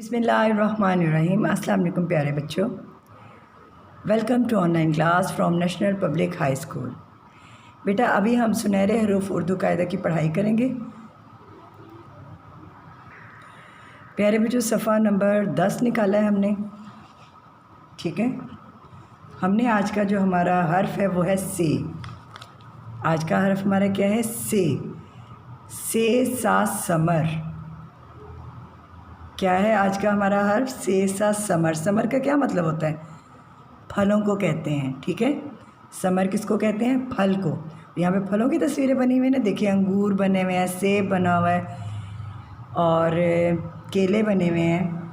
बिस्मिल्लाहिर्रहमानिर्रहीम। अस्सलाम वालेकुम प्यारे बच्चों, welcome to online class from National Public High School. बेटा अभी हम सुनहरे हरूफ उर्दू कायदा की पढ़ाई करेंगे। प्यारे बच्चों सफ़ा नंबर 10 निकाला है हमने, ठीक है। हमने आज का जो हमारा हर्फ है वो है से। आज का हर्फ हमारा क्या है? से सा समर। क्या है आज का हमारा हर्फ? से सा समर। समर का क्या मतलब होता है? फलों को कहते हैं, ठीक है। समर किसको कहते हैं? फल को। यहाँ पे फलों की तस्वीरें बनी हुई हैं ना, देखिए अंगूर बने हुए हैं, सेब बना हुआ है और केले बने हुए हैं,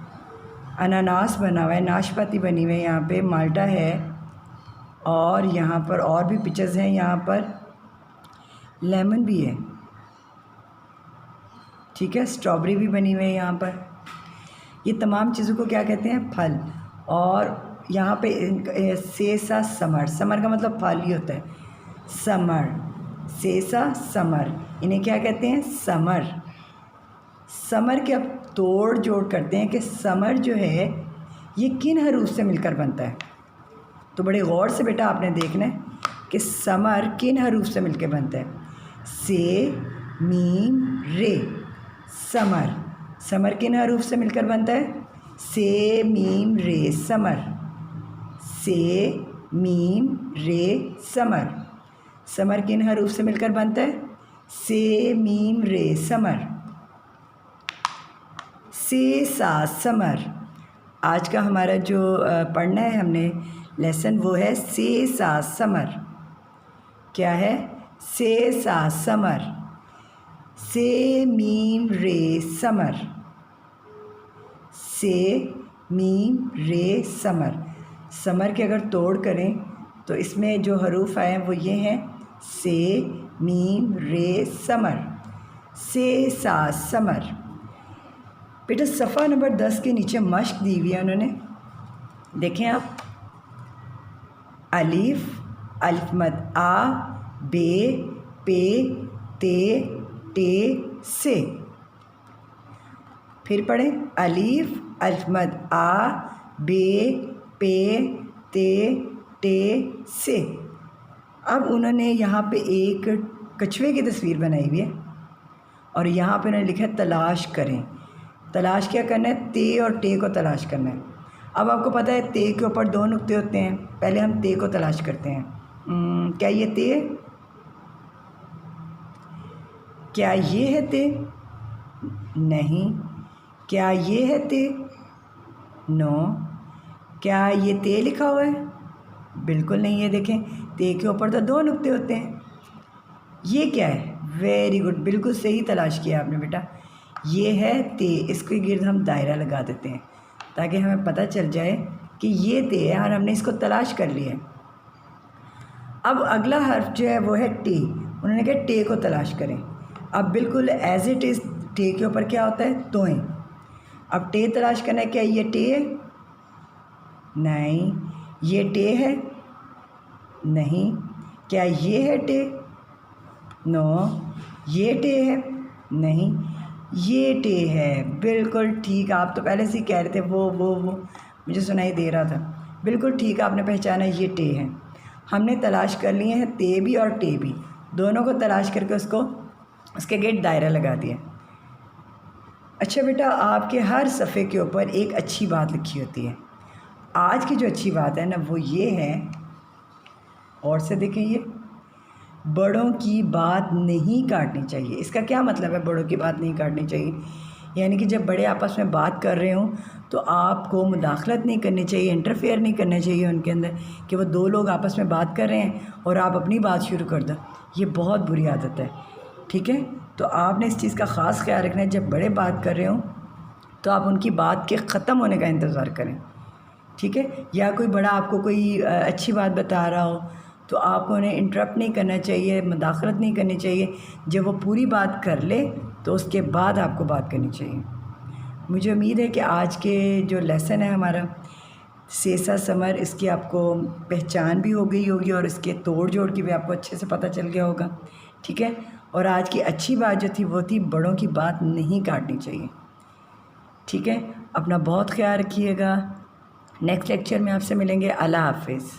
अनानास बना हुआ है, नाशपाती बनी हुई है, यहाँ पे माल्टा है और यहाँ पर और भी पिक्चर्स हैं। यहाँ पर लेमन भी है, ठीक है, स्ट्रॉबेरी भी बनी हुई है यहाँ पर। ये तमाम चीज़ों को क्या कहते हैं? फल। और यहाँ पे से सा समर। समर का मतलब फल ही होता है। समर, से सा समर, इन्हें क्या कहते हैं? समर। समर के अब तोड़ जोड़ करते हैं कि समर जो है ये किन हरूफ से मिलकर बनता है। तो बड़े गौर से बेटा आपने देखना है कि समर किन हरूफ से मिलकर बनता है। से, मीम, रे। समर, समर किन हरूफ से मिलकर बनता है? से, मीम, रे, समर। से, मीम, रे, समर। समर किन हरूफ से मिलकर बनता है? से, मीम, रे, समर। से सा समर। आज का हमारा जो पढ़ना है हमने लेसन वो है से सा समर। क्या है? से सा समर। से, मीम, रे, समर। से, मीम, रे, समर। समर के अगर तोड़ करें तो इसमें जो हरूफ आए हैं वो ये हैं से, मीम, रे, समर। से सा समर। बेटा सफ़ा नंबर 10 के नीचे मश्क दी हुई है उन्होंने, देखें आप। अलिफ, अलिफ मद आ, बे, पे, ते, टे, से। फिर पढ़ें। अलिफ, अलिफ मद आ, बे, पे, ते, टे, से। अब उन्होंने यहाँ पे एक कछुए की तस्वीर बनाई हुई है और यहाँ पे उन्होंने लिखा है तलाश करें। तलाश क्या करना है? ते और टे को तलाश करना है। अब आपको पता है ते के ऊपर 2 नुक्ते होते हैं। पहले हम ते को तलाश करते हैं। क्या ये ते? क्या ये है ते? नहीं। क्या ये है ते? नो। क्या ये ते लिखा हुआ है? बिल्कुल नहीं है। देखें ते के ऊपर तो 2 नुक्ते होते हैं। ये क्या है? वेरी गुड, बिल्कुल सही तलाश किया आपने बेटा। ये है ते। इसके गिर्द हम दायरा लगा देते हैं ताकि हमें पता चल जाए कि ये ते है और हमने इसको तलाश कर लिया है। अब अगला हर्फ जो है वो है टे। उन्होंने कहा टे को तलाश करें। अब बिल्कुल एज इट इज़ टे के ऊपर क्या होता है? तोएं। अब टे तलाश करना है। क्या ये टे है? नहीं। ये टे है? नहीं। क्या ये है टे? नो। ये टे है? नहीं। ये टे है। बिल्कुल ठीक। आप तो पहले से ही कह रहे थे वो मुझे सुनाई दे रहा था। बिल्कुल ठीक, आपने पहचाना, ये टे है। हमने तलाश कर लिए हैं ते भी और टे भी, दोनों को तलाश करके उसके गेट दायरा लगा दिया। अच्छा बेटा आपके हर सफ़े के ऊपर एक अच्छी बात लिखी होती है। आज की जो अच्छी बात है ना वो ये है, और से देखें, ये बड़ों की बात नहीं काटनी चाहिए। इसका क्या मतलब है बड़ों की बात नहीं काटनी चाहिए? यानी कि जब बड़े आपस में बात कर रहे हों तो आपको मुदाखलत नहीं करनी चाहिए, इंटरफेयर नहीं करना चाहिए उनके अंदर कि वो 2 लोग आपस में बात कर रहे हैं और आप अपनी बात शुरू कर दो। ये बहुत बुरी आदत है, ठीक है। तो आपने इस चीज़ का ख़ास ख्याल रखना है, जब बड़े बात कर रहे हों तो आप उनकी बात के ख़त्म होने का इंतज़ार करें, ठीक है। या कोई बड़ा आपको कोई अच्छी बात बता रहा हो तो आपको उन्हें इंटरप्ट नहीं करना चाहिए, मुदाखलत नहीं करनी चाहिए। जब वो पूरी बात कर ले तो उसके बाद आपको बात करनी चाहिए। मुझे उम्मीद है कि आज के जो लेसन है हमारा से सा समर, इसकी आपको पहचान भी हो गई होगी और इसके तोड़ जोड़ की भी आपको अच्छे से पता चल गया होगा, ठीक है। और आज की अच्छी बात जो थी वो थी बड़ों की बात नहीं काटनी चाहिए, ठीक है। अपना बहुत ख्याल रखिएगा। नेक्स्ट लेक्चर में आपसे मिलेंगे। अल्लाह हाफिज़।